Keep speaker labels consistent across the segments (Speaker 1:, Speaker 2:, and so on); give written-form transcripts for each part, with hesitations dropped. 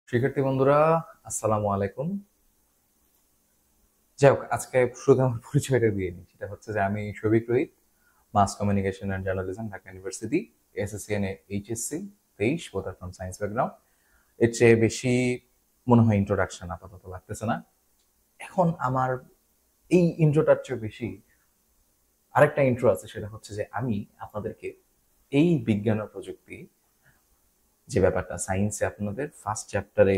Speaker 1: শিক্ষার্থী বন্ধুরা, আসসালামু আলাইকুম। যাই হোক, আজকে শুধু আমার পরিচয়টা দিয়ে নিই। সেটা হচ্ছে যে আমি Shafiq Rohit, mass communication and journalism, Dhaka university, SSC and HSC 23, both are from science background. এর চেয়ে বেশি মনে হয় ইন্ট্রোডাকশন আপাতত লাগতেছে না। এখন আমার এই ইন্ট্রোটার চেয়ে বেশি আরেকটা ইন্ট্রো আছে, সেটা হচ্ছে যে আমি আপনাদেরকে এই বিজ্ঞান ও প্রযুক্তি যে ব্যাপারটা সায়েন্সে আপনাদের ফার্স্ট চ্যাপ্টারে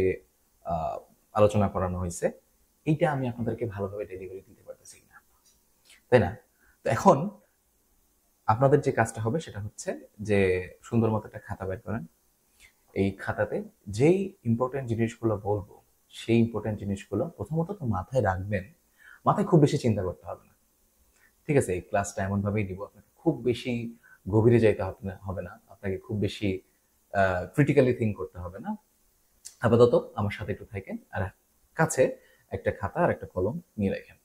Speaker 1: আলোচনা করানো হয়েছে, এইটা আমি আপনাদেরকে ভালোভাবে ডেলিভারি দিতে পারতেছি না, তাই না? তো এখন আপনাদের যে কাজটা হবে সেটা হচ্ছে যে সুন্দর মতো একটা খাতা বের করেন। এই খাতাতে যেই ইম্পর্টেন্ট জিনিসগুলো বলবো সেই ইম্পর্টেন্ট জিনিসগুলো প্রথমত তো মাথায় রাখবেন। মাথায় খুব বেশি চিন্তা করতে হবে না, ঠিক আছে? এই ক্লাসটা এমন ভাবেই দিব, আপনাকে খুব বেশি গভীরে যাইতে হবে না, আপনাকে খুব বেশি ক্রিটিক্যালি থিঙ্ক করতে হবে না। আপাতত আমার সাথে একটু থাকেন আর কাছে একটা খাতা আর একটা কলম নিয়ে রাখেন।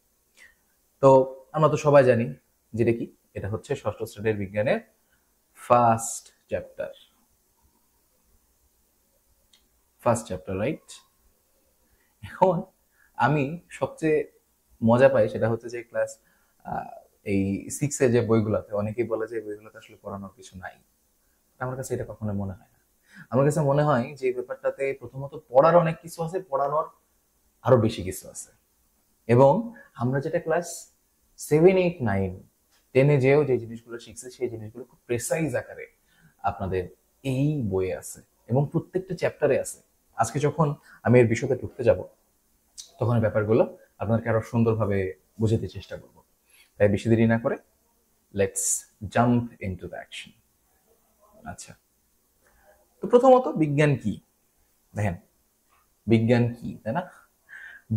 Speaker 1: তো আমরা তো সবাই জানি যেটা কি, এটা হচ্ছে ষষ্ঠ শ্রেণীর বিজ্ঞানের first chapter. First chapter, right? এখন আমি সবচেয়ে মজা পাই সেটা হচ্ছে যে ক্লাস এই 6-এ যে বইগুলোতে অনেকেই বলে যে এই বইগুলোতে আসলে পড়ানোর কিছু নাই। আমার কাছে এটা কখনো মনে হয় না। আমার কাছে মনে হয় যে এই ব্যাপারটাতে প্রথমত পড়ার অনেক কিছু আছে, পড়ানোর আরো বেশি কিছু আছে। এবং আমরা যেটা ক্লাস 7, 8, 9, 10-এ যেও যে জিনিসগুলো শিখছে সেই জিনিসগুলো খুব প্রেসাইজ আকারে আপনাদের এই বইয়ে আছে এবং প্রত্যেকটা চ্যাপ্টারে আছে। আজকে যখন আমি এর বিষয়তে ঢুকতে যাব তখন এই ব্যাপারগুলো আপনাদেরকে আরো সুন্দরভাবে বুঝাতে চেষ্টা করব। তাই বেশি দেরি না করে let's jump into the action. আচ্ছা, তো প্রথমত বিজ্ঞান কি? দেখেন, বিজ্ঞান কি, তাই না?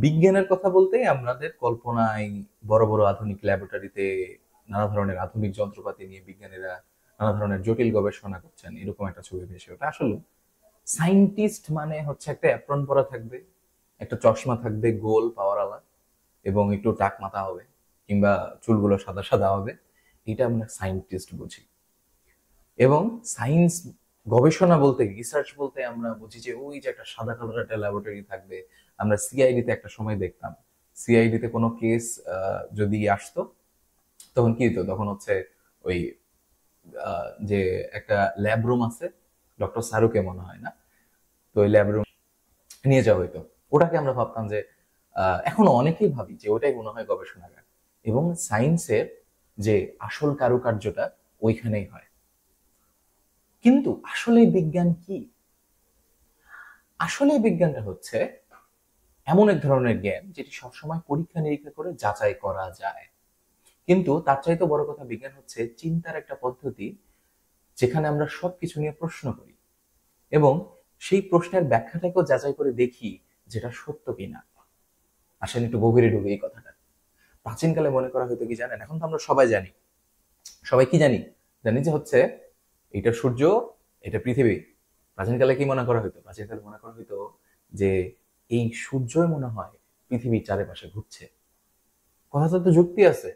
Speaker 1: বিজ্ঞানের কথা বলতে আমাদের কল্পনায় বড় বড় আধুনিক ল্যাবরেটরিতে নানা ধরনের আধুনিক যন্ত্রপাতি নিয়ে বিজ্ঞানীরা নানা ধরনের জটিল গবেষণা করছেন, এরকম একটা ছবি ভেসে ওঠে। আসলে সায়েন্টিস্ট মানে হচ্ছে একটা অ্যাপ্রন পরা থাকবে, একটা চশমা থাকবে গোল পাওয়ার আলা, এবং একটু টাক মাথা হবে, কিংবা চুলগুলো সাদা সাদা হবে। এটা আমরা সায়েন্টিস্ট বুঝি। এবং সায়েন্স গবেষণা বলতে, রিসার্চ বলতে আমরা বুঝি যে ওই যে একটা সাদা কালার একটা ল্যাবরেটরি থাকবে। আমরা সিআইডি তে একটা সময় দেখতাম, সিআইডি তে কোনো কেস যদি আসতো তখন কি হতো, তখন হচ্ছে ওই যে একটা ল্যাব রুম আছে, ডক্টর সারুকে মনে হয় না, তো ওই ল্যাব রুম নিয়ে যাওয়া হইতো। ওটাকে আমরা ভাবতাম যে এখনো অনেকেই ভাবি যে ওটাই মনে হয় গবেষণাগার, এবং সায়েন্সের যে আসল কারুকার্যটা ওইখানেই হয়। কিন্তু আসলে বিজ্ঞান কি? আসলে বিজ্ঞানটা হচ্ছে এমন এক ধরনের জ্ঞান যেটি সবসময় পরীক্ষা নিরীক্ষা করে যাচাই করা যায়। কিন্তু তার চাইতে বড় কথা, বিজ্ঞান হচ্ছে চিন্তার একটা পদ্ধতি যেখানে আমরা সবকিছু নিয়ে প্রশ্ন করি এবং সেই প্রশ্নের ব্যাখ্যাটাকেও যাচাই করে দেখি যেটা সত্য কিনা। আসেন একটু গভীরে ঢুকে এই কথাটা। প্রাচীনকালে মনে করা হয়তো কি জানেন, এখন তো আমরা সবাই জানি, সবাই কি জানি, জানি যে হচ্ছে এটা সূর্য, এটা পৃথিবী। প্রাচীনকালে কি মনে করা হইতো? প্রাচীনকালে মনে করা হইতো যে এই সূর্যই মনে হয় পৃথিবীর চারিপাশে ঘুরছে। কথাটা তো যুক্তি আছে,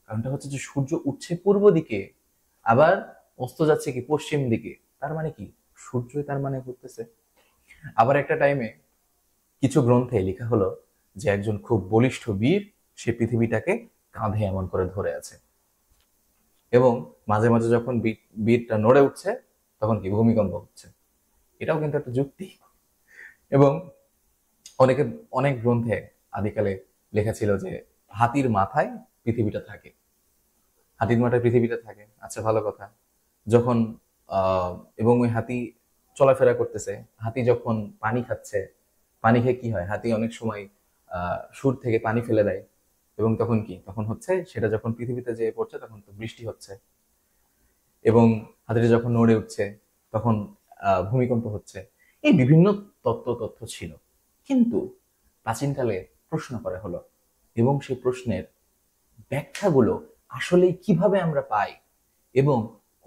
Speaker 1: কারণটা হচ্ছে যে সূর্য উঠছে পূর্ব দিকে, আবার অস্ত যাচ্ছে কি পশ্চিম দিকে। তার মানে কি সূর্যই তার মানে ঘুরতেছে। আবার একটা টাইমে কিছু গ্রন্থে লেখা হলো যে একজন খুব বলিষ্ঠ বীর সে পৃথিবীটাকে কাঁধে এমন করে ধরে আছে, এবং মাঝে মাঝে যখন বীরটা নড়ে উঠছে তখন কি ভূমিকম্প হচ্ছে। এটাও কিন্তু একটা যুক্তি। এবং অনেকে অনেক গ্রন্থে আদিকালে লেখা ছিল যে হাতির মাথায় পৃথিবীটা থাকে, হাতির মাথায় পৃথিবীটা থাকে। আচ্ছা, ভালো কথা। যখন এবং ওই হাতি চলাফেরা করতেছে, হাতি যখন পানি খাচ্ছে, পানি খেয়ে কি হয়, হাতি অনেক সময় সুর থেকে পানি ফেলে দেয়, এবং তখন কি, তখন হচ্ছে সেটা যখন পৃথিবীতে যেয়ে পড়ছে তখন তো বৃষ্টি হচ্ছে। এবং হাতিটা যখন নড়ে উঠছে তখন ভূমিকম্প হচ্ছে। এই বিভিন্ন তথ্য ছিল। কিন্তু প্রাচীনকালে প্রশ্ন করা হলো, এবং সেই প্রশ্নের ব্যাখ্যাগুলো আসলে কিভাবে আমরা পাই এবং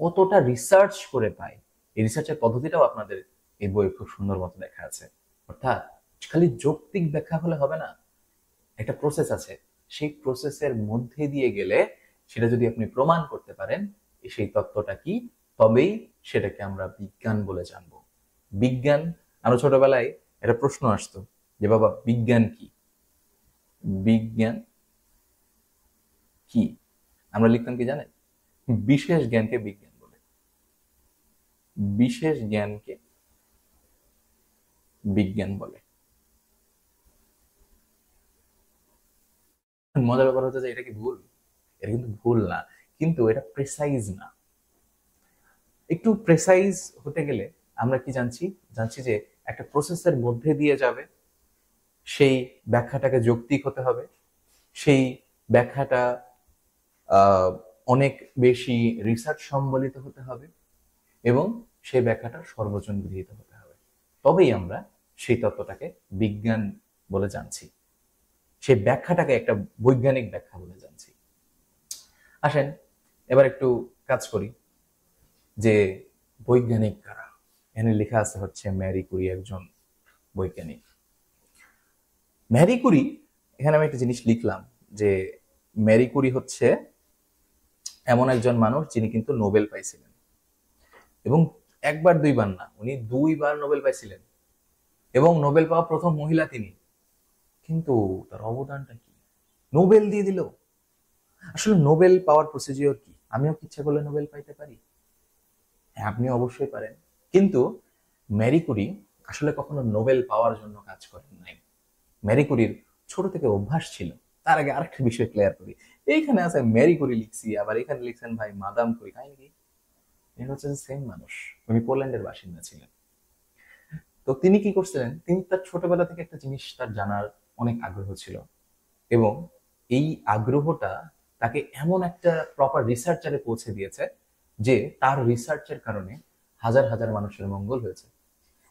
Speaker 1: কতটা রিসার্চ করে পাই, এই রিসার্চের পদ্ধতিটাও আপনাদের এই বইয়ে খুব সুন্দর মতো দেখা আছে। অর্থাৎ খালি যৌক্তিক ব্যাখ্যা হলে হবে না, একটা প্রসেস আছে। সেই প্রসেসের মধ্যে দিয়ে গেলে সেটা যদি আপনি প্রমাণ করতে পারেন সেই তত্ত্বটা কি, তবেই সেটাকে আমরা বিজ্ঞান বলে জানবো। বিজ্ঞান, আমরা ছোটবেলায় এটা প্রশ্ন আসতো যে বাবা বিজ্ঞান কি, বিজ্ঞান কি, আমরা লিখতাম কি জানেন, বিশেষ জ্ঞানকে বিজ্ঞান বলে, বিশেষ জ্ঞানকে বিজ্ঞান বলে। মজার ব্যাপার হচ্ছে যে এটা কি ভুল? এটা কিন্তু ভুল না, কিন্তু এটা প্রেসাইজ না। একটু প্রেসাইজ হতে গেলে আমরা কি জানছি, জানছি যে একটা প্রসেসের মধ্যে দিয়ে যাবে, সেই ব্যাখ্যাটাকে যৌক্তিক হতে হবে, সেই ব্যাখ্যাটা অনেক বেশি রিসার্চ সম্বলিত হতে হবে, এবং সেই ব্যাখ্যাটা সর্বজন গৃহীত হতে হবে, তবেই আমরা সেই তত্ত্বটাকে বিজ্ঞান বলে জানছি, সেই ব্যাখ্যাটাকে একটা বৈজ্ঞানিক ব্যাখ্যা বলে জানছি। আসেন এবার একটু কাজ করি যে বৈজ্ঞানিক কারা। এখানে লেখা আছে হচ্ছে ম্যারি কুরি একজন বৈজ্ঞানিক। ম্যারি কুরি, এখানে আমি একটা জিনিস লিখলাম যে ম্যারি কুরি হচ্ছে এমন একজন মানুষ যিনি কিন্তু নোবেল পাইছিলেন, এবং একবার দুইবার না, উনি 2বার নোবেল পাইছিলেন, এবং নোবেল পাওয়া প্রথম মহিলা তিনি। কিন্তু তার অবদানটা কি, নোবেল দিয়ে দিল। আসলে নোবেল পাওয়ার প্রসিজিওর কি? আমিও কি ইচ্ছা করলে নোবেল পাইতে পারি? হ্যাঁ, আপনি অবশ্যই পারেন, কিন্তু ম্যারি কুরি আসলে কখনো নোবেল পাওয়ার জন্য কাজ করেন নাই। ম্যারি কুরির ছোট থেকে অভ্যাস ছিল। তার আগে আরেকটা বিষয় ক্লিয়ার করি, এইখানে আছে ম্যারি কুরি লিখছি, আবার এখানে লিখছেন ভাই মাদাম কুরি, কাহিনী কি? এটা হচ্ছে সেম মানুষ, উনি পোল্যান্ডের বাসিন্দা ছিলেন। তো তিনি কি করছিলেন, তিনি তার ছোটবেলা থেকে একটা জিনিস তার জানার অনেক আগ্রহ ছিল, এবং এই আগ্রহটা তাকে এমন একটা প্রপার রিসার্চারে পৌঁছে দিয়েছে যে তার রিসার্চের কারণে হাজার হাজার মানুষের মঙ্গল হয়েছে,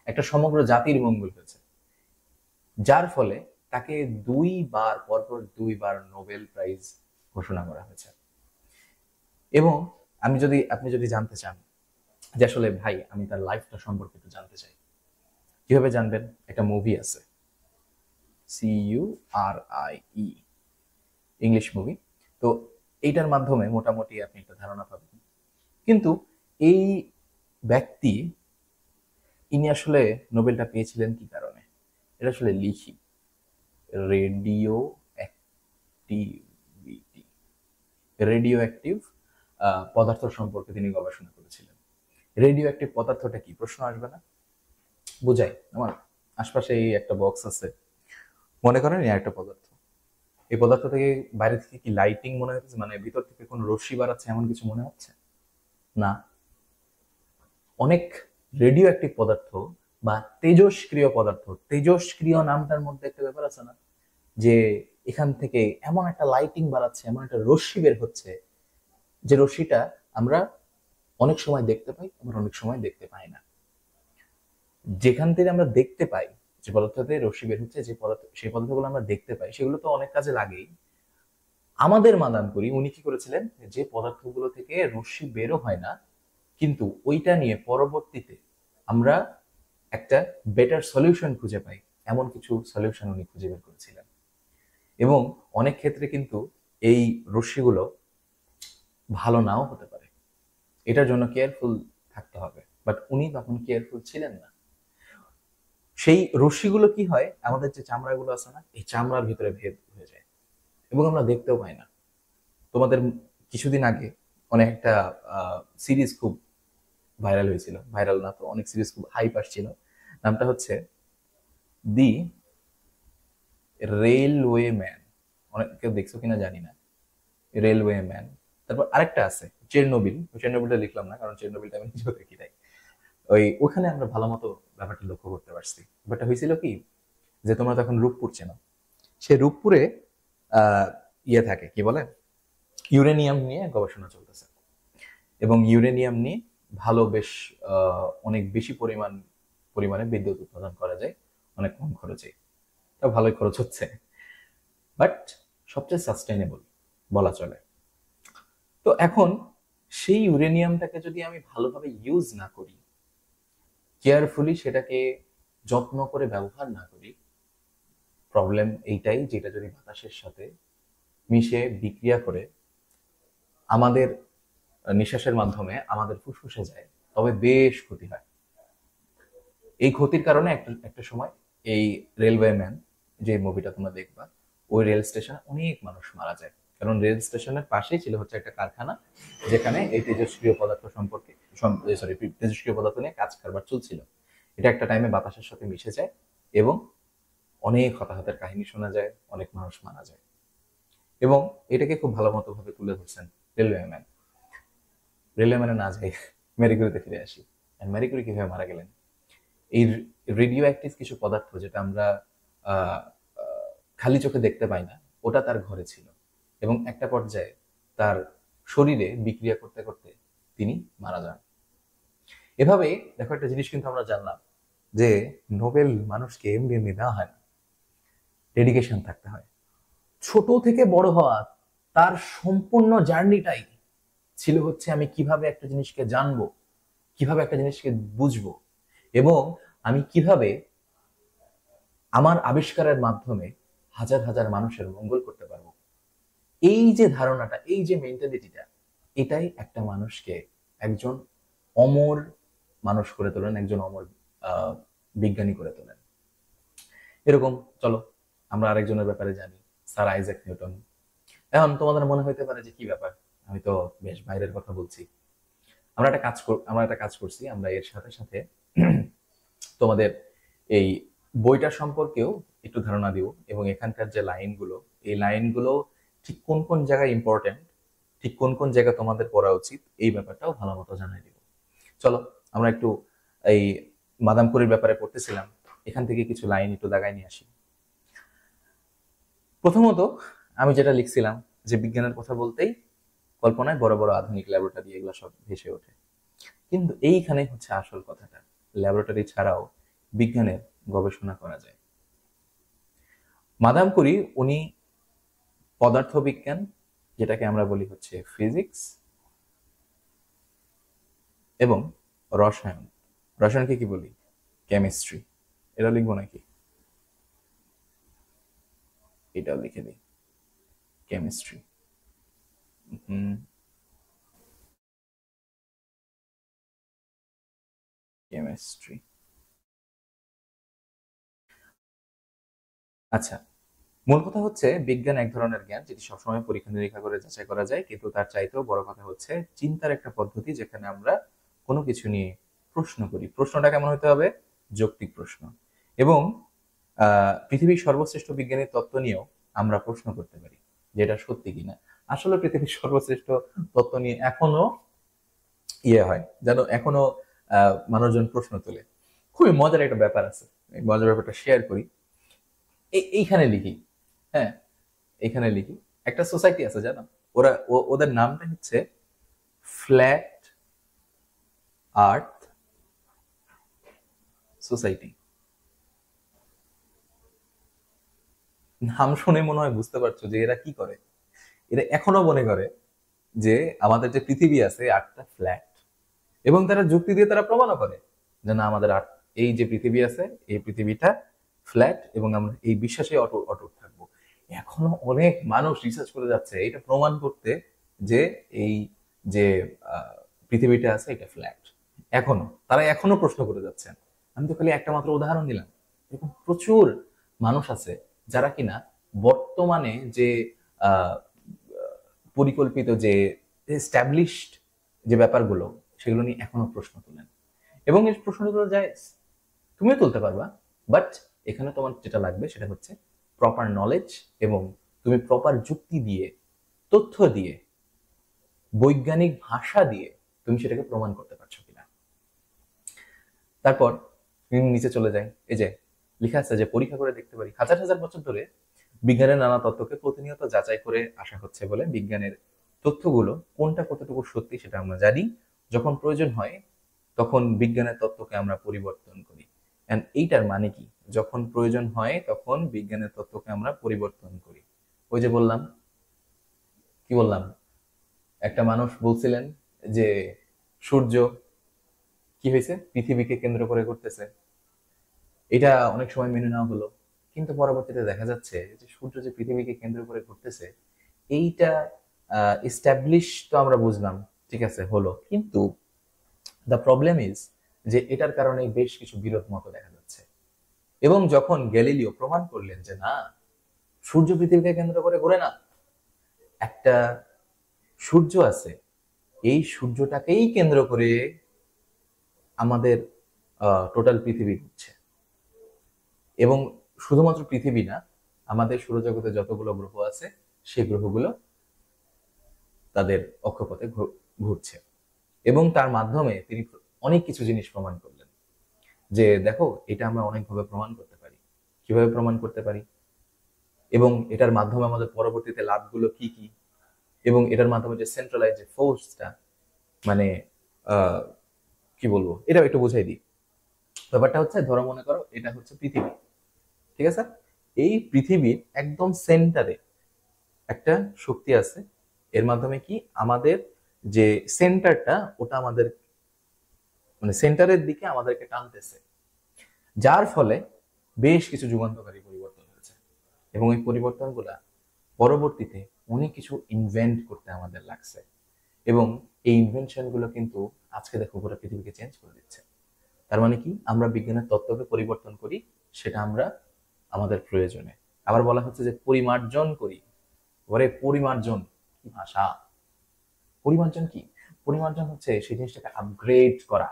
Speaker 1: একটা সমগ্র জাতির মঙ্গল হয়েছে, যার ফলে তাকে 2বার, পরপর 2বার নোবেল প্রাইজ ঘোষণা করা হয়েছে। এবং আপনি যদি জানতে চান যে আসলে ভাই আমি তার লাইফটা সম্পর্কে একটু জানতে চাই, কিভাবে জানবেন? একটা মুভি আছে, CURIE, ইংলিশ মুভি। তো এইটার মাধ্যমে মোটামুটি আপনি একটা ধারণা পাবেন। কিন্তু এই ব্যক্তি, ইনি আসলে নোবেলটা পেয়েছিলেন কি কারণে, এটা আসলে লিখি, রেডিও অ্যাক্টিভিটি, রেডিও অ্যাক্টিভ পদার্থ সম্পর্কে তিনি গবেষণা করেছিলেন। রেডিও অ্যাক্টিভ পদার্থটা কি, প্রশ্ন আসবে না? বুঝাই, আমার আশপাশে এই একটা বক্স আছে, মনে করেন এই একটা পদার্থ, এই পদার্থ থেকে বাইরে থেকে কি লাইটিং মনে হচ্ছে, মানে ভিতর থেকে কোনো রশ্মি বাড়াচ্ছে এমন কিছু মনে হচ্ছে না। অনেক রেডিও অ্যাক্টিভ পদার্থ বা তেজস্ক্রিয় পদার্থ, তেজস্ক্রিয় নামটার মধ্যে একটা ব্যাপার আছে না, যে এখান থেকে এমন একটা লাইটিং বাড়াচ্ছে, এমন একটা রশ্মি বের হচ্ছে, যে রশ্মিটা আমরা অনেক সময় দেখতে পাই, আমরা অনেক সময় দেখতে পাই না। যেখান থেকে আমরা দেখতে পাই, যে পদার্থতে রশ্মি বের হচ্ছে, যে পদার্থ, সেই পদার্থগুলো আমরা দেখতে পাই, সেগুলো তো অনেক কাজে লাগেই। আমাদের মাদান করি উনি কি করেছিলেন, যে পদার্থগুলো থেকে রশ্মি বেরো হয় না, কিন্তু ওইটা নিয়ে পরবর্তীতে আমরা একটা বেটার সলিউশন খুঁজে পাই, এমন কিছু সলিউশন উনি খুঁজে বের করেছিলেন। এবং অনেক ক্ষেত্রে কিন্তু এই রশ্মিগুলো ভালো নাও হতে পারে, এটার জন্য কেয়ারফুল থাকতে হবে, বাট উনি তখন কেয়ারফুল ছিলেন না। সেই রশ্মিগুলো কি হয়, আমাদের যে চামড়াগুলো আছে না, এই চামড়ার ভিতরে ভেদ হয়ে যায়, এবং আমরা দেখতেও পাই না। তোমাদের কিছুদিন আগে অনেক একটা সিরিজ খুব ভাইরাল হয়েছিল, ভাইরাল না তো, অনেক সিরিজ খুব হাইপ আসছিল, নামটা হচ্ছে দি রেলওয়ে ম্যান। অনেক কেউ দেখছো কিনা জানি না, রেলওয়ে ম্যান। তারপর আরেকটা আছে চেরনোবিল, চেরনোবিলটা লিখলাম না কারণ চেরনোবিলটা আমি নিজেও দেখি নাই। ওখানে আমরা ভালো মতো ব্যাপারটা লক্ষ্য করতে পারছি। ব্যাপারটা হয়েছিল কি, যে তোমরা তখন রূপপুর চেনো, সে রূপপুরে ইয়ে থাকে, কি বলে, ইউরেনিয়াম নিয়ে গবেষণা চলতেছে, এবং ইউরেনিয়াম নিয়ে ভালো বেশ অনেক বেশি পরিমাণে বিদ্যুৎ উৎপাদন করা যায় অনেক কম খরচে। তা ভালোই খরচ হচ্ছে, বাট সবচেয়ে সাস্টেইনেবল বলা চলে। তো এখন সেই ইউরেনিয়ামটাকে যদি আমি ভালোভাবে ইউজ না করি, কেয়ারফুলি সেটাকে যত্ন করে ব্যবহার না করি, প্রবলেম এইটাই, যেটা যদি বাতাসের সাথে মিশে বিক্রিয়া করে আমাদের নিঃশ্বাসের মাধ্যমে আমাদের ফুসফুসে যায়, তবে বেশ ক্ষতি হয়। এই ক্ষতির কারণে একটা একটা সময় এই রেলওয়ে ম্যান যে মুভিটা তোমরা দেখবা, ওই রেল স্টেশনে অনেক মানুষ মারা যায়, কারণ রেল স্টেশনের পাশেই ছিল হচ্ছে একটা কারখানা, যেখানে এই তেজস্ক্রিয় পদার্থ সম্পর্কে তেজস্ক্রিয় পদার্থ নিয়ে কাজ কারবার চলছিল। এটা একটা টাইমে বাতাসের সাথে মিশে যায় এবং অনেক হতাহতের কাহিনী শোনা যায়, অনেক মানুষ মারা যায়। এবং এটাকে খুব ভালো মতো ভাবে তুলে ধরছেন রেলওয়ে ম্যান। রেলওয়ে ম্যানে না যাই, ম্যারিকুরিতে ফিরে আসি। ম্যারিকুরি কিভাবে মারা গেলেন? এই রেডিও অ্যাক্টিভ কিছু পদার্থ, যেটা আমরা আহ, আহ, খালি চোখে দেখতে পাই না, ওটা তার ঘরে ছিল এবং একটা পর্যায়ে তার শরীরে বিক্রিয়া করতে করতে তিনি মারা যান। এভাবে দেখো, একটা জিনিস কিন্তু আমরা জানলাম যে নোবেল মানুষকে এমনি এমনি দেওয়া হয় না, ডেডিকেশন থাকতে হয়। ছোট থেকে বড় হওয়া, তার সম্পূর্ণ জার্নিটাই ছিল হচ্ছে আমি কিভাবে একটা জিনিসকে জানবো, কিভাবে একটা জিনিসকে বুঝবো, এবং আমি কিভাবে আমার আবিষ্কারের মাধ্যমে হাজার হাজার মানুষের মঙ্গল করতে পারবো। এই যে ধারণাটা, এই যে মেন্টালিটিটা, এটাই একটা মানুষকে একজন অমর মানুষ করে তোলেন, একজন অমর বিজ্ঞানী করে তোলেন। এরকম চলো আমরা আরেকজনের ব্যাপারে জানি, স্যার আইজ্যাক নিউটন। এখন তোমাদের মনে হইতে পারে যে কি ব্যাপার, আমি তো বেশ বাইরের কথা বলছি। আমরা একটা কাজ করছি, আমরা এর সাথে সাথে তোমাদের এই বইটা সম্পর্কেও একটু ধারণা দিব, এবং এখানকার যে লাইনগুলো, এই লাইনগুলো ঠিক কোন কোন জায়গায় ইম্পর্টেন্ট, ঠিক কোন কোন জায়গা তোমাদের পড়া উচিত, এই ব্যাপারটাও ভালো মতো জানাই দিব। চলো আমরা একটু এই মাদাম কুরির ব্যাপারে পড়তেছিলাম, এখান থেকে কিছু লাইন একটু দাগায় নিয়ে আসি। প্রথমত আমি যেটা লিখছিলাম যে বিজ্ঞানের কথা বলতেই কল্পনায় বড় বড় আধুনিক ল্যাবরেটরি এগুলো সব ভেসে ওঠে, কিন্তু এইখানে হচ্ছে আসল কথাটা, ল্যাবরেটরি ছাড়াও বিজ্ঞানের গবেষণা করা যায়। মাদাম কুরি উনি পদার্থবিজ্ঞান, যেটাকে আমরা বলি হচ্ছে ফিজিক্স, এবং রসায়ন, রসায়নকে কি বলি? কেমিস্ট্রি। এটা লিখবো নাকি? এটাও লিখে দিই, কেমিস্ট্রি। কেমিস্ট্রি। আচ্ছা, মূল কথা হচ্ছে বিজ্ঞান এক ধরনের জ্ঞান যেটি সবসময় পরীক্ষা নিরীক্ষা করে যাচাই করা যায়, কিন্তু তার চাইতেও বড় কথা হচ্ছে চিন্তার একটা পদ্ধতি, যেখানে আমরা কোনো কিছু নিয়ে প্রশ্ন করি। প্রশ্নটা কেমন হতে হবে? যৌক্তিক প্রশ্ন। এবং পৃথিবীর সর্বশ্রেষ্ঠ বিজ্ঞানীর তত্ত্ব নিয়েও আমরা প্রশ্ন করতে পারি, যেটা সত্যি কিনা। আসলে পৃথিবীর সর্বশ্রেষ্ঠ তত্ত্ব নিয়ে এখনো হয়, যেন এখনো মানুষজন প্রশ্ন তোলে। খুবই মজার একটা ব্যাপার আছে, এই মজার ব্যাপারটা শেয়ার করি। এইখানে লিখি, হ্যাঁ এইখানে লিখি, একটা সোসাইটি আছে জানো, ওদের নামটা হচ্ছে ফ্ল্যাট আর্থ সোসাইটি। নাম শুনে মনে হয় বুঝতে পারছো যে এরা কি করে। এরা এখনো মনে করে যে আমাদের যে পৃথিবী আছে আটটা ফ্ল্যাট, এবং তারা যুক্তি দিয়ে তারা প্রমাণও করে যে না, আমাদের এই যে পৃথিবী আছে, এই পৃথিবীটা ফ্ল্যাট, এবং আমরা এই বিশ্বাসে অটুট থাকবো। এখনো অনেক মানুষ রিসার্চ করে যাচ্ছে এটা প্রমাণ করতে যে এই যে পৃথিবীটা আছে এটা ফ্ল্যাট। তারা এখনো প্রশ্ন করে যাচ্ছেন। আমি তো খালি একটা মাত্র উদাহরণ দিলাম, এরকম প্রচুর মানুষ আছে যারা কিনা বর্তমানে যে আহ, পরিকল্পিত যে এস্টাবলিশড যে ব্যাপারগুলো, সেগুলো নিয়ে এখনো প্রশ্ন তোলেন, এবং এই প্রশ্নগুলো যায় তুমিও তুলতে পারবা। বাট এখানে তোমার যেটা লাগবে সেটা হচ্ছে প্রপার নলেজ, এবং তুমি প্রপার যুক্তি দিয়ে, তথ্য দিয়ে, বৈজ্ঞানিক ভাষা দিয়ে তুমি সেটাকে প্রমাণ করতে পারছো কিনা। তারপর নিচে চলে যায়, এই যে লেখা আছে যে পরীক্ষা করে দেখতে পারি। হাজার হাজার বছর ধরে বিজ্ঞানের নানা তত্ত্বকে প্রতিনিয়ত যাচাই করে আসা হচ্ছে বলে বিজ্ঞানের তথ্যগুলো কোনটা কতটুকু সত্যি সেটা আমরা জানি। যখন প্রয়োজন হয় তখন বিজ্ঞানের তত্ত্বকে আমরা পরিবর্তন করি। এন্ড এইটার মানে কি? যখন প্রয়োজন হয় তখন বিজ্ঞানের তত্ত্বকে আমরা পরিবর্তন করি। ওই যে বললাম, কি বললাম, একটা মানুষ বলছিলেন যে সূর্য কি হয়েছে, পৃথিবীকে কেন্দ্র করে ঘুরতেছে। এটা অনেক সময় মেনে নেওয়া হলো, কিন্তু পরবর্তীতে দেখা যাচ্ছে যে সূর্য যে পৃথিবীকে কেন্দ্র করে ঘুরতেছে, এইটা এস্টাবলিশ তো আমরা বুঝলাম, ঠিক আছে হলো, কিন্তু দ্য প্রবলেম ইজ যে এটার কারণে বেশ কিছু বিরোধ মত দেখা যাচ্ছে। এবং যখন গ্যালিলিও প্রমাণ করলেন যে না, সূর্য পৃথিবীকে কেন্দ্র করে ঘোরে না, একটা সূর্য আছে, এই সূর্যটাকেই কেন্দ্র করে আমাদের টোটাল পৃথিবী ঘুরছে। এবং শুধুমাত্র পৃথিবী না, আমাদের সৌরজগতে যতগুলো গ্রহ আছে সেই গ্রহগুলো তাদের অক্ষপথে ঘুরছে। এবং তার মাধ্যমে তিনি অনেক কিছু জিনিস প্রমাণ করলেন যে দেখো, এটা আমরা অনেকভাবে প্রমাণ করতে পারি। কিভাবে প্রমাণ করতে পারি, এবং এটার মাধ্যমে আমাদের পরবর্তীতে লাভগুলো কি কি, এবং এটার মাধ্যমে যে সেন্ট্রালাইজ যে ফোর্সটা, মানে কি বলবো, এটা একটু বুঝাই দিই। ব্যাপারটা হচ্ছে, ধরো মনে করো এটা হচ্ছে পৃথিবী, ঠিক আছে? এই পৃথিবীর একদম সেন্টারে একটা শক্তি আছে, এর মাধ্যমে কি আমাদের যে সেন্টারটা, ওটা আমাদের মানে সেন্টারের দিকে আমাদেরকে টানতেছে, যার ফলে বেশ কিছু যুগান্তকারী পরিবর্তন হয়েছে। এবং এই পরিবর্তনগুলা পরবর্তীতে অনেক কিছু ইনভেন্ট করতে আমাদের লাগছে, এবং এই ইনভেনশন গুলো কিন্তু আজকে দেখো পুরো পৃথিবীকে চেঞ্জ করে দিচ্ছে। তার মানে কি, আমরা বিজ্ঞানের তত্ত্বকে পরিবর্তন করি, সেটা আমরা আমাদের প্রয়োজনে। আবার বলা হচ্ছে যে পরিমার্জন করি। ওরে পরিমার্জন, কি ভাষা! পরিমার্জন কি? পরিমার্জন হচ্ছে সেই জিনিসটাকে আপগ্রেড করা।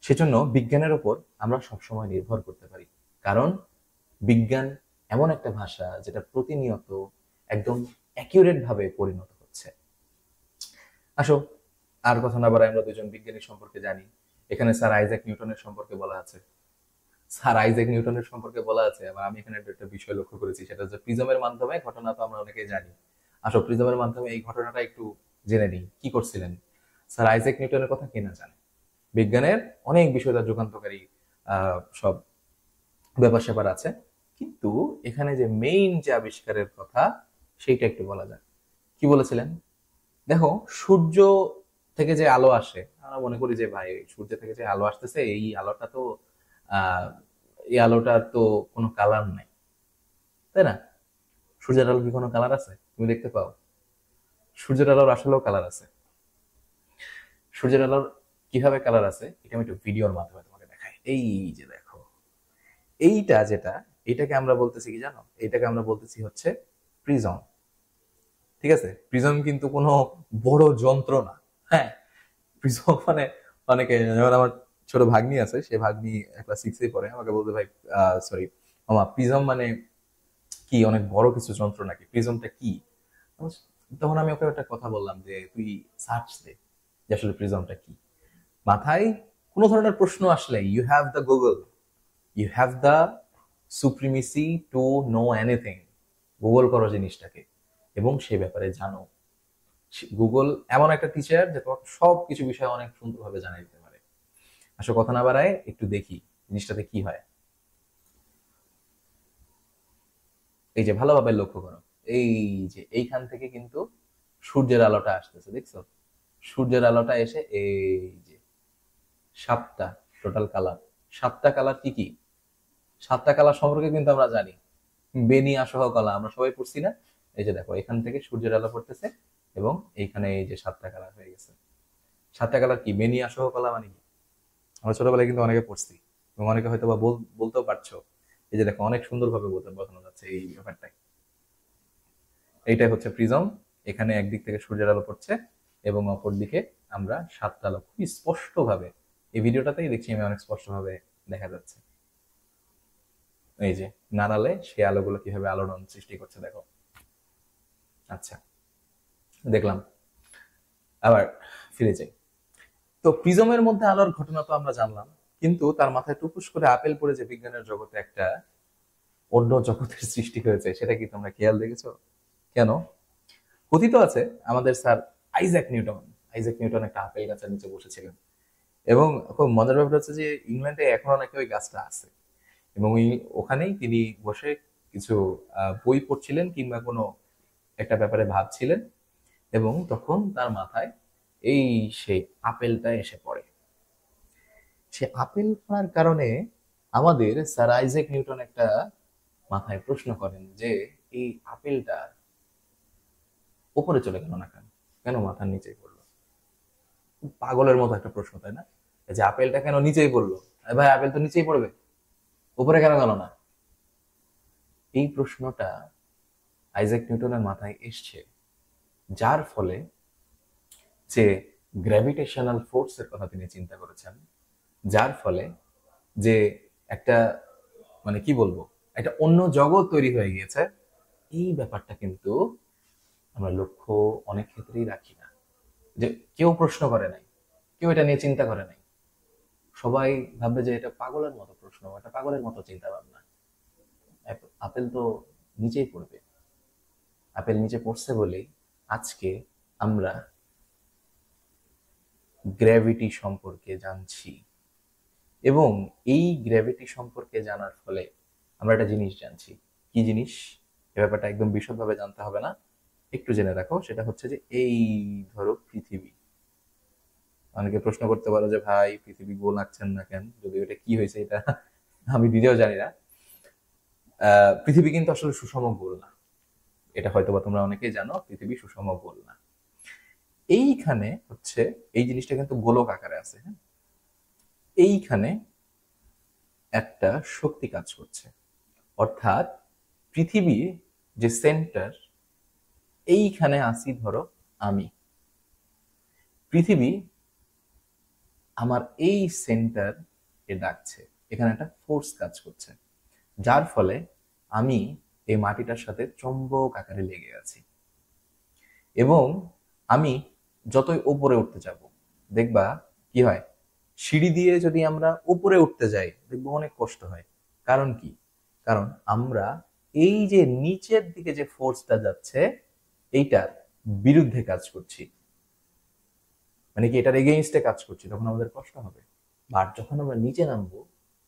Speaker 1: সেজন্য বিজ্ঞানের উপর আমরা সবসময় নির্ভর করতে পারি, কারণ বিজ্ঞান এমন একটা ভাষা যেটা প্রতিনিয়ত একদম অ্যাকিউরেট ভাবে পরিণত হচ্ছে। আসো, আর কথা না বাড়াই, আমরা দুজন বিজ্ঞানী সম্পর্কে জানি। এখানে স্যার আইজ্যাক নিউটনের সম্পর্কে বলা আছে। স্যার আইজ্যাক নিউটনের সম্পর্কে বলা আছে, আবার আমি এখানে একটা বিষয় লক্ষ্য করেছি, সেটা হচ্ছে প্রিজমের মাধ্যমে ঘটনা তো আমরা অনেকেই জানি। আসো, প্রিজমের মাধ্যমে এই ঘটনাটা একটু জেনে নিই। কি করছিলেন স্যার আইজ্যাক নিউটনের কথা? কে না জানে? বিজ্ঞানের অনেক বিষয় তার যুগান্তকারী সব ব্যাপার স্যাপার আছে, কিন্তু এখানে যে মেইন যে আবিষ্কারের কথা, সেইটা একটু বলা যায়। কি বলেছিলেন? দেখো, সূর্য থেকে যে আলো আসে, আমরা মনে করি যে ভাই সূর্য থেকে যে আলো আসতেছে, এই আলোটা তো আহ এই আলোটার তো কোনো কালার নাই, তাই না? সূর্যের আলো কি কোনো কালার আছে তুমি দেখতে পাও? সূর্যের আলোর আসলেও কালার আছে। সূর্যের আলোর কিভাবে কালার আছে, এটা আমি একটু ভিডিওর মাধ্যমে তোমাকে দেখাই। এই যে দেখো, এইটা যেটা, এটাকে আমরা বলতেছি কি জানো? এটাকে আমরা বলতেছি হচ্ছে প্রিজম। ঠিক আছে? প্রিজম কিন্তু কোনো বড় যন্ত্র না। হ্যাঁ, প্রিজম মানে, অনেকে, যেমন আমার ছোট ভাগ্নি আছে, সে ভাগ্নি ক্লাস 6 পড়ে, আমাকে বলতে, ভাই সরি মামা, প্রিজম মানে কি অনেক বড় কিছু যন্ত্র নাকি? প্রিজমটা কি? তখন আমি ওকে একটা কথা বললাম যে তুই সার্চ দে যে আসলে প্রিজমটা কি। মাথায় কোনো ধরনের প্রশ্ন আসলে you have the Google, you have the supremacy to know anything. Google করো জিনিসটাকে এবং সে ব্যাপারে জানো। গুগল এমন একটা টিচার যে তোমাকে সব কিছু বিষয়ে অনেক সুন্দরভাবে জানাই দিতে পারে। আসলে কথা না বাড়ায় একটু দেখি জিনিসটাতে কি হয়। এই যে ভালোভাবে লক্ষ্য করো, এই যে এইখান থেকে কিন্তু সূর্যের আলোটা আসতেছে, দেখছো? সূর্যের আলোটা এসে এই যে 7টা টোটাল কালার, 7টা কালার কি কি? 7টা কালার সম্পর্কে কিন্তু আমরা জানি, বেনিয়া সহ কলা আমরা সবাই পড়ছি না? এই যে দেখো, এখান থেকে সূর্যের আলো পড়তেছে এবং এইখানে এই যে 7টা কালার হয়ে গেছে। 7টা কালার কি? বেনিয়া সহ কলা মানে কি? আমরা ছোটবেলায় কিন্তু অনেকে পড়ছি, এবং অনেকে হয়তো বা বলতেও পারছো। এই যে দেখো, অনেক সুন্দরভাবে বোঝানো যাচ্ছে এই ব্যাপারটাই। এইটাই হচ্ছে প্রিজম। এখানে একদিক থেকে সূর্যের আলো পড়ছে এবং অপর দিকে আমরা 7টা আলো খুবই স্পষ্ট ভাবে, এই ভিডিওটাতেই দেখছি আমি অনেক স্পষ্ট ভাবে দেখা যাচ্ছে। এই যে নাড়ালে সেই আলোগুলো কিভাবে আলোড়ন সৃষ্টি করছে দেখো। আচ্ছা, দেখলাম। আবার ফিরে যাই। তো প্রিজমের মধ্যে আলোর ঘটনা তো আমরা জানলাম, কিন্তু তার মাথায় টুকুস করে আপেল পড়ে যে বিজ্ঞানের জগতে একটা অন্য জগতের সৃষ্টি হয়েছে, সেটা কি তোমরা খেয়াল দেখেছো? কেন? কথিত আছে আমাদের sir Isaac Newton, Isaac Newton একটা আপেল গাছের নিচে বসেছিলেন, এবং খুব মজার ব্যাপার হচ্ছে যে ইংল্যান্ডে এখনো নাকি ওই গাছটা আছে, এবং ওখানেই তিনি বসে কিছু বই পড়ছিলেন কিংবা কোনো একটা ব্যাপারে ভাবছিলেন, এবং তখন তার মাথায় এই সেই আপেলটা এসে পড়ে। সে আপেল পড়ার কারণে আমাদের স্যার আইজ্যাক নিউটন একটা মাথায় প্রশ্ন করেন যে এই আপেলটা উপরে চলে গেল না কেন, কেন মাথার নিচেই পড়লো? পাগলের মতো একটা প্রশ্ন, তাই না? যে আপেলটা কেন নিচেই পড়লো? ভাই আপেল তো নিচেই পড়বে, উপরে কেন গেল না? এই প্রশ্নটা আইজাক নিউটনের মাথায় এসছে, যার ফলে যে গ্র্যাভিটেশনাল ফোর্সের কথা তিনি চিন্তা করেছেন, যার ফলে যে একটা মানে কি বলবো, একটা অন্য জগৎ তৈরি হয়ে গিয়েছে। এই ব্যাপারটা কিন্তু আমরা লক্ষ্য অনেক ক্ষেত্রেই রাখি না, যে কেউ প্রশ্ন করে নাই, কেউ এটা নিয়ে চিন্তা করে নাই। সবাই ভাববে যে এটা পাগলের মতো প্রশ্ন, এটা পাগলের মতো চিন্তা ভাবনা। আপেল তো নিচেই পড়বে। আপেল নিচে পড়ছে বলেই আজকে আমরা গ্র্যাভিটি সম্পর্কে জানছি, এবং এই গ্র্যাভিটি সম্পর্কে জানার ফলে আমরা একটা জিনিস জানছি। কি জিনিস? এ ব্যাপারটা একদম বিশদভাবে জানতে হবে না, একটু জেনে রাখো। সেটা হচ্ছে যে এই ধরো পৃথিবী, অনেকে প্রশ্ন করতে পারো যে ভাই পৃথিবী গোল আঁকছেন না কেন, যদি এটা কি হয়েছে এটা আমি নিজেও জানি না। পৃথিবী কিন্তু আসলে সুষম গোল না, এটা হয়তোবা তোমরা অনেকেই জানো, পৃথিবী সুষম গোল না। এইখানে হচ্ছে এই জিনিসটা কিন্তু গোলক আকারে আছে, হ্যাঁ। এইখানে একটা শক্তি কাজ করছে, অর্থাৎ পৃথিবী যে সেন্টার, এইখানে আসি ধরো আমি, পৃথিবী আমার এই সেন্টার এ ডাকছে, এখানে একটা ফোর্স কাজ করছে, যার ফলে আমি এই মাটিটার সাথে চৌম্বক আকারে লেগে আছি। এবং আমি যতই উপরে উঠতে যাব, দেখবা কি হয়, সিঁড়ি দিয়ে যদি আমরা উপরে উঠতে যাই দেখবো অনেক কষ্ট হয়। কারণ কি? কারণ আমরা এই যে নিচের দিকে যে ফোর্সটা যাচ্ছে, এইটার বিরুদ্ধে কাজ করছি, মানে কি এটার এগেইনস্টে কাজ করছি, তখন আমাদের কষ্ট হবে। আর যখন আমরা নিচে নামবো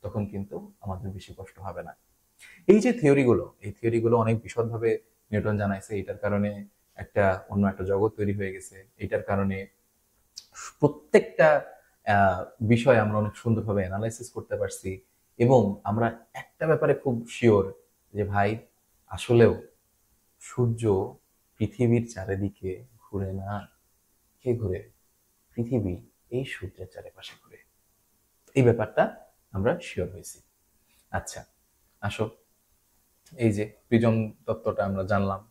Speaker 1: তখন কিন্তু আমাদের বেশি কষ্ট হবে না। এই যে থিওরিগুলো, এই থিওরিগুলো অনেক বিশদভাবে নিউটন জানাইছে। এটার কারণে একটা অন্য একটা জগৎ তৈরি হয়ে গেছে। এটার কারণে প্রত্যেকটা বিষয় আমরা অনেক সুন্দরভাবে অ্যানালাইসিস করতে পারছি। এবং আমরা একটা ব্যাপারে খুব শিওর যে ভাই আসলেও সূর্য পৃথিবীর চারিদিকে ঘুরে না। কে ঘুরে? পৃথিবী এই সূর্যের চারিপাশে ঘুরে। এই ব্যাপারটা আমরা শিওর হয়েছি। আচ্ছা, আসো, এই যে প্রিজম তত্ত্বটা আমরা জানলাম,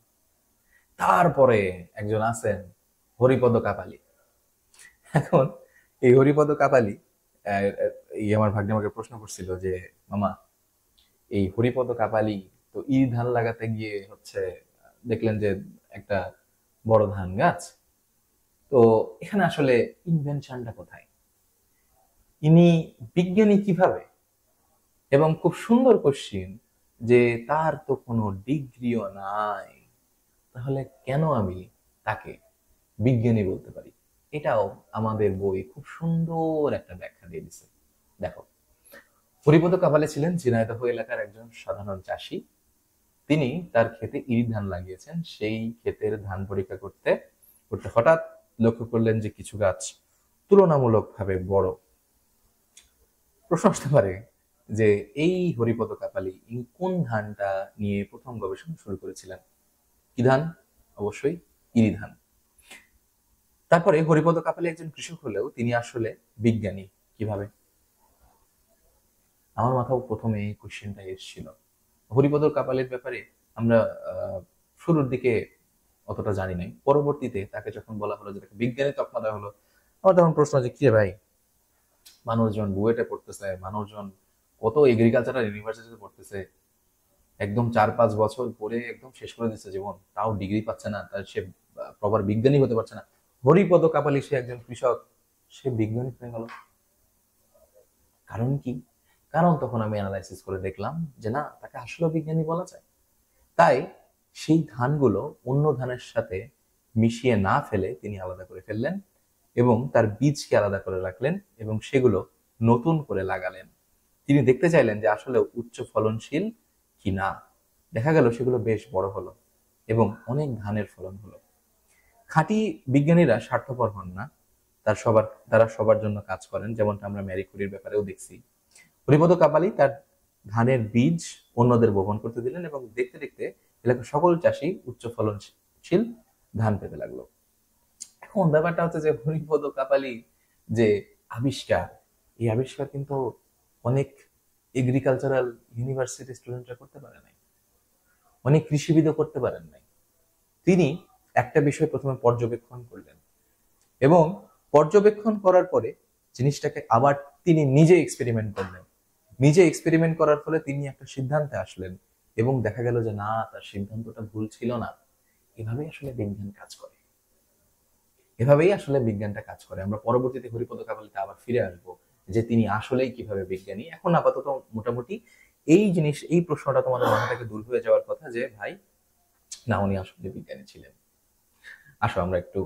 Speaker 1: তারপরে একজন আছেন হরিপদ কাপালি। এখন এই হরিপদ কাপালি, এই আমার ভাগ্নে আমাকে প্রশ্ন করছিল যে মামা, এই হরিপদ কাপালি তো ধান লাগাতে গিয়ে হচ্ছে দেখলেন যে একটা বড় ধান গাছ, তো এখানে আসলে ইনভেনশনটা কোথায়? ইনি বিজ্ঞানী কিভাবে? এবং খুব সুন্দর কোশ্চিন, যে তার তো কোনো ডিগ্রিও নাই, তাহলে কেন আমি তাকে বিজ্ঞানী বলতে পারি? এটাও আমাদের বই খুব সুন্দর একটা ব্যাখ্যা দিয়ে দিছে। দেখো, হরিপদ কাপালে ছিলেন ঝিনাইদহ এলাকার একজন সাধারণ চাষী। তিনি তার ক্ষেতে ইরি ধান লাগিয়েছেন। সেই ক্ষেতের ধান পরীক্ষা করতে করতে হঠাৎ লক্ষ্য করলেন যে কিছু গাছ তুলনামূলকভাবে বড়। প্রশ্ন আসতে পারে যে এই হরিপদ কাপালি ইনি কোন ধানটা নিয়ে প্রথম গবেষণা শুরু করেছিলেন? কি ধান? অবশ্যই ইরি ধান। তারপরে হরিপদ কাপালি একজন কৃষক হলেও তিনি আসলে বিজ্ঞানী কিভাবে? আমার মাথাও প্রথমে এই কোশ্চেনটা এসেছিল। হরিপদ কাপালের ব্যাপারে আমরা শুরুর দিকে অতটা জানি নাই। পরবর্তীতে তাকে যখন বলা হলো যে তাকে বিজ্ঞানী তকমা দেওয়া হলো, আমার তখন প্রশ্ন যে কি রে ভাই, মানুষজন বুয়েটে পড়তেছে, মানুষজন কত এগ্রিকালচারাল ইউনিভার্সিটিতে পড়তেছে, একদম 4-5 বছর পরে একদম শেষ করে দিচ্ছে জীবন, তাও ডিগ্রি পাচ্ছে না, তার সে প্রপার বিজ্ঞানী হতে পারছে না। হরিপদ কাপালি সে একজন কৃষক, সে বিজ্ঞানী হয়ে গেল। কারণ কি? কারণ তখন আমি অ্যানালাইসিস করে দেখলাম যে না, তাকে আসলে বিজ্ঞানী বলা যায়। তাই সেই ধানগুলো অন্য ধানের সাথে মিশিয়ে না ফেলে তিনি আলাদা করে ফেললেন এবং তার বীজকে আলাদা করে রাখলেন এবং সেগুলো নতুন করে লাগালেন। তিনি দেখতে চাইলেন যে আসলে উচ্চ ফলনশীল কি না। দেখা গেল সেগুলো বেশ বড় হলো এবং অনেক ধানের ফলন হলো। খাঁটি বিজ্ঞানীরা স্বার্থপর হন না, তারা সবার জন্য কাজ করেন, যেমনটা আমরা ম্যারি কুরির ব্যাপারেও দেখছি। হরিপদ কাপালি তার ধানের বীজ অন্যদের বপন করতে দিলেন এবং দেখতে দেখতে এলাকার সকল চাষী উচ্চ ফলনশীল ধান পেতে লাগলো। এখন ব্যাপারটা হচ্ছে যে হরিপদ কাপালি যে আবিষ্কার, এই আবিষ্কার কিন্তু অনেক এগ্রিকালচারাল ইউনিভার্সিটি স্টুডেন্টরা করতে পারে নাই, অনেক কৃষিবিদও করতে পারেন নাই। তিনি একটা বিষয় প্রথমে পর্যবেক্ষণ করলেন, এবং পর্যবেক্ষণ করার পরে জিনিসটাকে আবার তিনি নিজে এক্সপেরিমেন্ট করলেন। নিজে এক্সপেরিমেন্ট করার ফলে তিনি একটা সিদ্ধান্তে আসলেন, এবং দেখা গেল যে না, তার সিদ্ধান্তটা ভুল ছিল না। এভাবেই আসলে বিজ্ঞান কাজ করে, এভাবেই আসলে বিজ্ঞানটা কাজ করে। আমরা পরবর্তীতে হরিপদ কাপালিতে আবার ফিরে আসবো যে তিনি আসলেই কিভাবে বিজ্ঞানী। এখন আপাতত মোটামুটি এই প্রশ্নটা তোমাদের মাথা থেকে দূর হয়ে যাওয়ার কথা যে ভাই, না উনি আসলে বিজ্ঞানী ছিলেন। আসো আমরা একটু